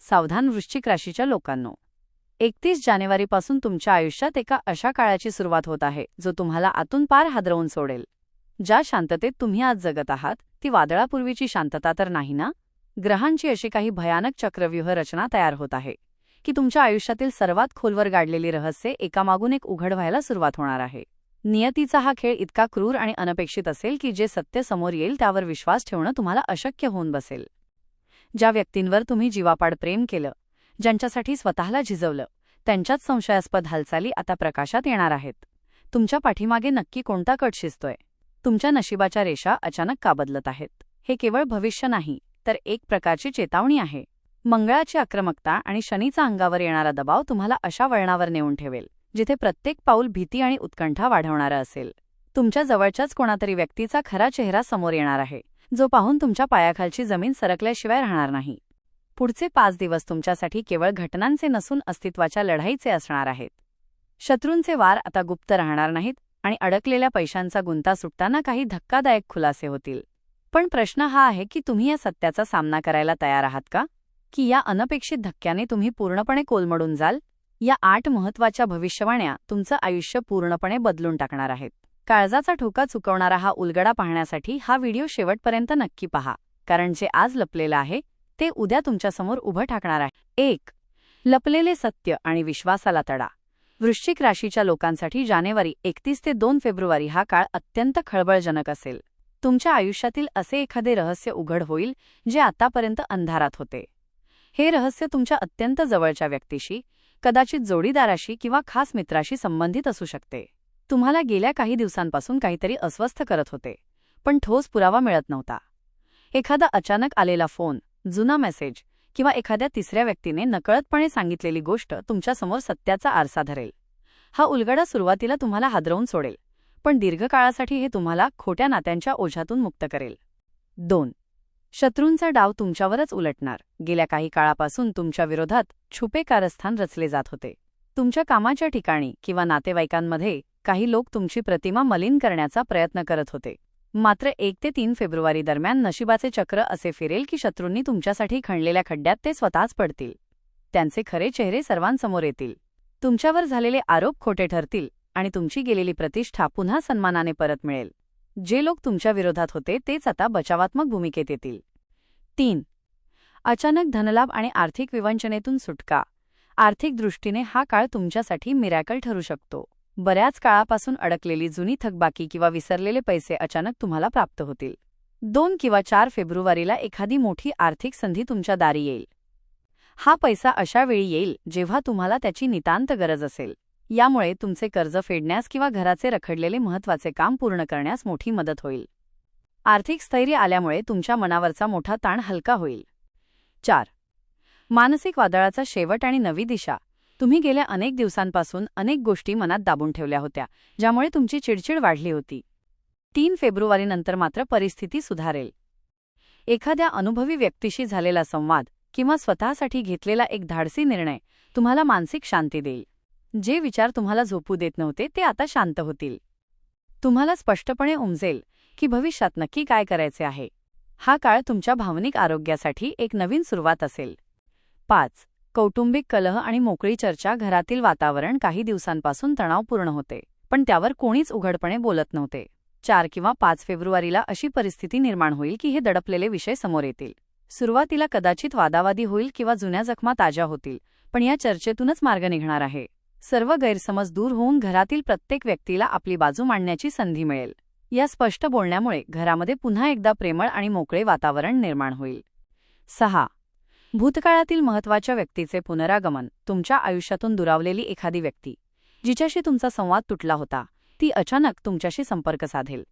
सावधान वृश्चिक राशीच्या लोकांनो, 31 जानेवारीपासून तुमच्या आयुष्यात एका अशा काळाची सुरुवात होत आहे जो तुम्हाला आतून पार हादरवून सोडेल. ज्या शांततेत तुम्ही आज जगत आहात ती वादळापूर्वीची शांतता तर नाही ना? ग्रहांची अशी काही भयानक चक्रव्यूह रचना तयार होत आहे की तुमच्या आयुष्यातील सर्वात खोलवर गाडलेली रहस्ये एकामागून एक उघड व्हायला सुरुवात होणार आहे. नियतीचा हा खेळ इतका क्रूर आणि अनपेक्षित असेल की जे सत्य समोर येईल त्यावर विश्वास ठेवणं तुम्हाला अशक्य होऊन बसेल. ज्या व्यक्तींवर तुम्ही जीवापाड प्रेम केलं, ज्यांच्यासाठी स्वतःला झिजवलं, त्यांच्याच संशयास्पद हालचाली आता प्रकाशात येणार आहेत. तुमच्या पाठीमागे नक्की कोणता कट शिजतोय? तुमच्या नशिबाच्या रेषा अचानक का बदलत आहेत? हे केवळ भविष्य नाही तर एक प्रकारची चेतावणी आहे. मंगळाची आक्रमकता आणि शनीचा अंगावर येणारा दबाव तुम्हाला अशा वळणावर नेऊन ठेवेल जिथे प्रत्येक पाऊल भीती आणि उत्कंठा वाढवणारं असेल. तुमच्या जवळच्याच कोणातरी व्यक्तीचा खरा चेहरा समोर येणार आहे जो पाहून तुमच्या पायाखालची जमीन सरकल्याशिवाय राहणार नाही. पुढचे 5 दिवस तुमच्यासाठी केवळ घटनांचे नसून अस्तित्वाच्या लढाईचे असणार आहेत. शत्रूंचे वार आता गुप्त राहणार नाहीत आणि अडकलेल्या पैशांचा गुंता सुटताना काही धक्कादायक खुलासे होतील. पण प्रश्न हा आहे की तुम्ही या सत्याचा सामना करायला तयार आहात का? की या अनपेक्षित धक्क्याने तुम्ही पूर्णपणे कोलमडून जाल? या 8 महत्त्वाच्या भविष्यवाण्या तुमचं आयुष्य पूर्णपणे बदलून टाकणार आहेत. काळजाचा ठोका चुकवणारा हा उलगडा पाहण्यासाठी हा व्हिडिओ शेवटपर्यंत नक्की पहा, कारण जे आज लपलेलं आहे ते उद्या तुमच्यासमोर उभं ठाकणार आहे. 1. लपलेले सत्य आणि विश्वासाला तडा. वृश्चिक राशीच्या लोकांसाठी जानेवारी 31 ते 2 फेब्रुवारी हा काळ अत्यंत खळबळजनक असेल. तुमच्या आयुष्यातील असे एखादे रहस्य उघड होईल जे आतापर्यंत अंधारात होते. हे रहस्य तुमच्या अत्यंत जवळच्या व्यक्तीशी, कदाचित जोडीदाराशी किंवा खास मित्राशी संबंधित असू शकते. तुम्हाला गेल्या काही दिवसांपासून काहीतरी अस्वस्थ करत होते, पण ठोस पुरावा मिळत नव्हता. एखादा अचानक आलेला फोन, जुना मेसेज किंवा एखाद्या तिसऱ्या व्यक्तीने नकळतपणे सांगितलेली गोष्ट तुमच्यासमोर सत्याचा आरसा धरेल. हा उलगडा सुरुवातीला तुम्हाला हादरवून सोडेल, पण दीर्घकाळासाठी हे तुम्हाला खोट्या नात्यांच्या ओझ्यातून मुक्त करेल. 2. शत्रूंचा डाव तुमच्यावरच उलटणार. गेल्या काही काळापासून तुमच्या विरोधात छुपे कारस्थान रचले जात होते. तुमच्या कामाच्या ठिकाणी किंवा नातेवाईकांमध्ये काही लोक तुमची प्रतिमा मलिन करण्याचा प्रयत्न करत होते. मात्र 1 ते 3 फेब्रुवारी दरम्यान नशिबाचे चक्र असे फिरेल की शत्रूंनी तुमच्यासाठी खणलेल्या खड्ड्यात ते स्वतःच पडतील. त्यांचे खरे चेहरे सर्वांसमोर येतील. तुमच्यावर झालेले आरोप खोटे ठरतील आणि तुमची गेलेली प्रतिष्ठा पुन्हा सन्मानाने परत मिळेल. जे लोक तुमच्या विरोधात होते तेच आता बचावात्मक भूमिकेत येतील. 3. अचानक धनलाभ आणि आर्थिक विवंचनेतून सुटका. आर्थिक दृष्टीने हा काळ तुमच्यासाठी मिरॅकल ठरू शकतो. बऱ्याच काळापासून अडकलेली जुनी थकबाकी किंवा विसरलेले पैसे अचानक तुम्हाला प्राप्त होतील. 2 किंवा 4 फेब्रुवारीला एखादी मोठी आर्थिक संधी तुमच्या दारी येईल. हा पैसा अशा वेळी येईल जेव्हा तुम्हाला त्याची नितांत गरज असेल. यामुळे तुमचे कर्ज फेडण्यास किंवा घराचे रखडलेले महत्त्वाचे काम पूर्ण करण्यास मोठी मदत होईल. आर्थिक स्थैर्य आल्यामुळे तुमच्या मनावरचा मोठा ताण हलका होईल. 4. मानसिक वादळाचा शेवट आणि नवी दिशा. तुम्ही गेल्या अनेक दिवसांपासून अनेक गोष्टी मनात दाबून ठेवल्या होत्या, ज्यामुळे तुमची चिडचिड वाढली होती. 3 फेब्रुवारीनंतर मात्र परिस्थिती सुधारेल. एखाद्या अनुभवी व्यक्तीशी झालेला संवाद किंवा स्वतःसाठी घेतलेला एक धाडसी निर्णय तुम्हाला मानसिक शांती देईल. जे विचार तुम्हाला झोपू देत नव्हते ते आता शांत होतील. तुम्हाला स्पष्टपणे उमजेल की भविष्यात नक्की काय करायचे आहे. हा काळ तुमच्या भावनिक आरोग्यासाठी एक नवीन सुरुवात असेल. 5. कौटुंबिक कलह आणि मोकळी चर्चा. घरातील वातावरण काही दिवसांपासून तणावपूर्ण होते, पण त्यावर कोणीच उघडपणे बोलत नव्हते. 4 किंवा 5 फेब्रुवारीला अशी परिस्थिती निर्माण होईल की हे दडपलेले विषय समोर येतील. सुरुवातीला कदाचित वादावादी होईल किंवा जुन्या जखमा ताज्या होतील, पण या चर्चेतूनच मार्ग निघणार आहे. सर्व गैरसमज दूर होऊन घरातील प्रत्येक व्यक्तीला आपली बाजू मांडण्याची संधी मिळेल. या स्पष्ट बोलण्यामुळे घरामध्ये पुन्हा एकदा प्रेमळ आणि मोकळे वातावरण निर्माण होईल. 6. भूतकाळातील महत्त्वाच्या व्यक्तीचे पुनरागमन. तुमच्या आयुष्यातून दुरावलेली एखादी व्यक्ती, जिच्याशी तुमचा संवाद तुटला होता, ती अचानक तुमच्याशी संपर्क साधेल.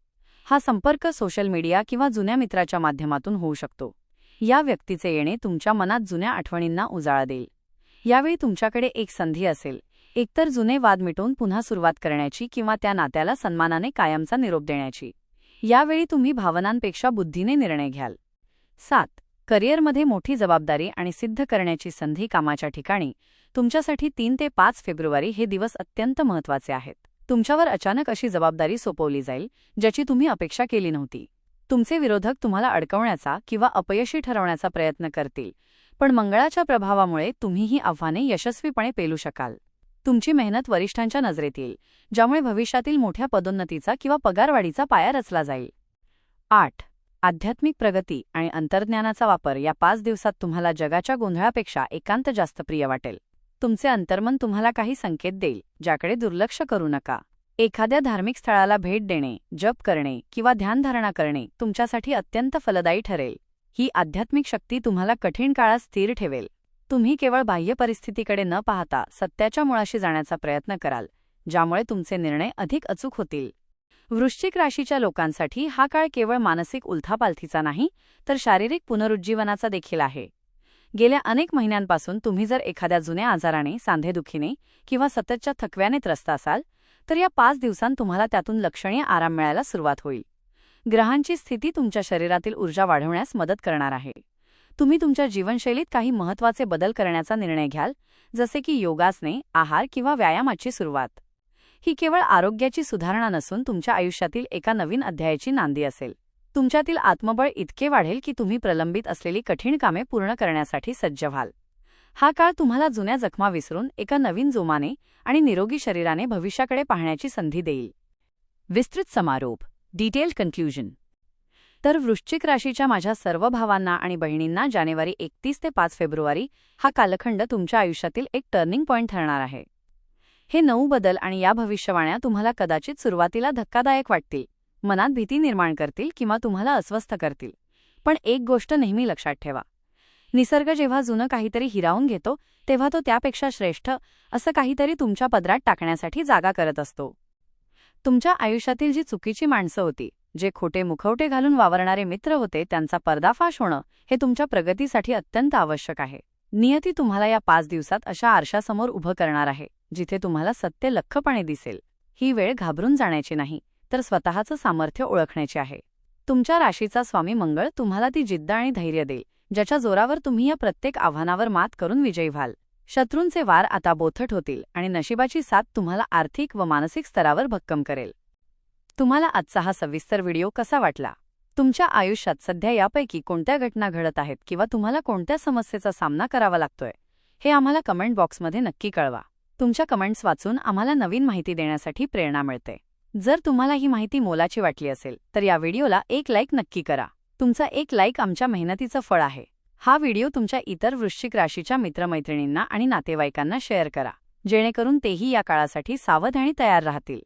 हा संपर्क सोशल मीडिया किंवा जुन्या मित्राच्या माध्यमातून होऊ शकतो. या व्यक्तीचे येणे तुमच्या मनात जुन्या आठवणींना उजाळा देईल. यावेळी तुमच्याकडे एक संधी असेल, एकतर जुने वाद मिटवून पुन्हा सुरुवात करण्याची किंवा त्या नात्याला सन्मानाने कायमचा निरोप देण्याची. यावेळी तुम्ही भावनांपेक्षा बुद्धीने निर्णय घ्याल. 7. करिअरमध्ये मोठी जबाबदारी आणि सिद्ध करण्याची संधी. कामाच्या ठिकाणी तुमच्यासाठी 3 ते 5 फेब्रुवारी हे दिवस अत्यंत महत्त्वाचे आहेत. तुमच्यावर अचानक अशी जबाबदारी सोपवली जाईल ज्याची तुम्ही अपेक्षा केली नव्हती. तुमचे विरोधक तुम्हाला अडकवण्याचा किंवा अपयशी ठरवण्याचा प्रयत्न करतील, पण मंगळाच्या प्रभावामुळे तुम्ही ही आव्हाने यशस्वीपणे पेलू शकाल. तुमची मेहनत वरिष्ठांच्या नजरेत येईल, ज्यामुळे भविष्यातील मोठ्या पदोन्नतीचा किंवा पगारवाढीचा पाया रचला जाईल. 8. आध्यात्मिक प्रगती आणि अंतर्ज्ञानाचा वापर. या 5 दिवसात तुम्हाला जगाच्या गोंधळापेक्षा एकांत जास्त प्रिय वाटेल. तुमचे अंतर्मन तुम्हाला काही संकेत देईल, ज्याकडे दुर्लक्ष करू नका. एखाद्या धार्मिक स्थळाला भेट देणे, जप करणे किंवा ध्यानधारणा करणे तुमच्यासाठी अत्यंत फलदायी ठरेल. ही आध्यात्मिक शक्ती तुम्हाला कठीण काळात स्थिर ठेवेल. तुम्ही केवळ बाह्य परिस्थितीकडे न पाहता सत्याच्या मुळाशी जाण्याचा प्रयत्न कराल, ज्यामुळे तुमचे निर्णय अधिक अचूक होतील. वृश्चिक राशीच्या लोकांसाठी हा काळ केवळ मानसिक उलथापालथीचा नाही, तर शारीरिक पुनरुज्जीवनाचा देखील आहे. गेल्या अनेक महिन्यांपासून तुम्ही जर एखाद्या जुन्या आजाराने, सांधेदुखीने किंवा सततच्या थकव्याने त्रस्त असाल, तर या 5 दिवसांत तुम्हाला त्यातून लक्षणीय आराम मिळायला सुरुवात होईल. ग्रहांची स्थिती तुमच्या शरीरातील ऊर्जा वाढवण्यास मदत करणार आहे. तुम्ही तुमच्या जीवनशैलीत काही महत्त्वाचे बदल करण्याचा निर्णय घ्याल, जसे की योगासने, आहार किंवा व्यायामाची सुरुवात. ही केवळ आरोग्याची सुधारणा नसून तुमच्या आयुष्यातील एका नवीन अध्यायाची नांदी असेल. तुमच्यातील आत्मबळ इतके वाढेल की तुम्ही प्रलंबित असलेली कठीण कामे पूर्ण करण्यासाठी सज्ज व्हाल. हा काळ तुम्हाला जुन्या जखमा विसरून एका नवीन जोमाने आणि निरोगी शरीराने भविष्याकडे पाहण्याची संधी देईल. विस्तृत समारोप. Detailed conclusion. तर वृश्चिक राशीच्या माझ्या सर्व भावांना आणि बहिणींना जानेवारी 31 ते 5 फेब्रुवारी हा कालखंड तुमच्या आयुष्यातील एक टर्निंग पॉइंट ठरणार आहे. हे 9 बदल आणि या भविष्यवाण्या तुम्हाला कदाचित सुरुवातीला धक्कादायक वाटतील, मनात भीती निर्माण करतील किंवा तुम्हाला अस्वस्थ करतील. पण एक गोष्ट नेहमी लक्षात ठेवा. निसर्ग जेव्हा जुनं काहीतरी हिरावून घेतो, तेव्हा तो त्यापेक्षा श्रेष्ठ असं काहीतरी तुमच्या पदरात टाकण्यासाठी जागा करत असतो. तुमच्या आयुष्यातील जी चुकीची माणसं होती, जे खोटे मुखवटे घालून वावरणारे मित्र होते, त्यांचा पर्दाफाश होणं हे तुमच्या प्रगतीसाठी अत्यंत आवश्यक आहे. नियती तुम्हाला या 5 दिवसात अशा आरशासमोर उभं करणार आहे, जिथे तुम्हाला सत्य लख्खपणे दिसेल. ही वेळ घाबरून जाण्याची नाही, तर स्वतःचं सामर्थ्य ओळखण्याची आहे. तुमच्या राशीचा स्वामी मंगळ तुम्हाला ती जिद्द आणि धैर्य देईल, ज्याच्या जोरावर तुम्ही या प्रत्येक आव्हानावर मात करून विजयी व्हाल. शत्रूंचे वार आता बोथट होतील आणि नशिबाची साथ तुम्हाला आर्थिक व मानसिक स्तरावर भक्कम करेल. तुम्हाला आजचा हा सविस्तर व्हिडिओ कसा वाटला? तुमच्या आयुष्यात सध्या यापैकी कोणत्या घटना घडत आहेत किंवा तुम्हाला कोणत्या समस्येचा सामना करावा लागतोय, हे आम्हाला कमेंट बॉक्समध्ये नक्की कळवा. तुमच्या कमेंट्स वाचून आम्हाला नवीन माहिती देण्यासाठी प्रेरणा मिळते. जर तुम्हाला ही माहिती मोलाची वाटली असेल, तर या व्हिडिओला एक लाईक नक्की करा. तुमचा एक लाईक आमच्या मेहनतीचं फळ आहे. हा व्हिडिओ तुमच्या इतर वृश्चिक राशीच्या मित्रमैत्रिणींना आणि नातेवाईकांना शेअर करा, जेणेकरून तेही या काळासाठी सावध आणि तयार राहतील.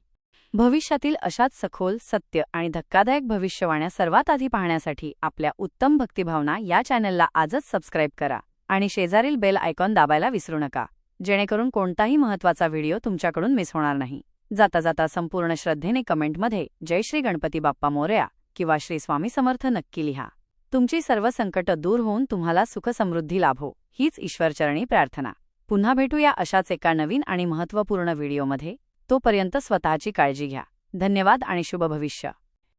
भविष्यातील अशाच सखोल, सत्य आणि धक्कादायक भविष्यवाण्या सर्वात आधी पाहण्यासाठी आपल्या उत्तम भक्तिभावना या चॅनलला आजच सबस्क्राईब करा आणि शेजारील बेल आयकॉन दाबायला विसरू नका, जेणेकरून कोणताही महत्त्वाचा व्हिडिओ तुमच्याकडून मिस होणार नाही. जाता जाता संपूर्ण श्रद्धेने कमेंटमध्ये जय श्री गणपती बाप्पा मोरया किंवा श्री स्वामी समर्थ नक्की लिहा. तुमची सर्व संकट दूर होऊन तुम्हाला सुख समृद्धी लाभो, हीच ईश्वरचरणी प्रार्थना. पुन्हा भेटूया अशाच एका नवीन आणि महत्त्वपूर्ण व्हिडिओमध्ये. तोपर्यंत स्वतःची काळजी घ्या. धन्यवाद आणि शुभ भविष्य.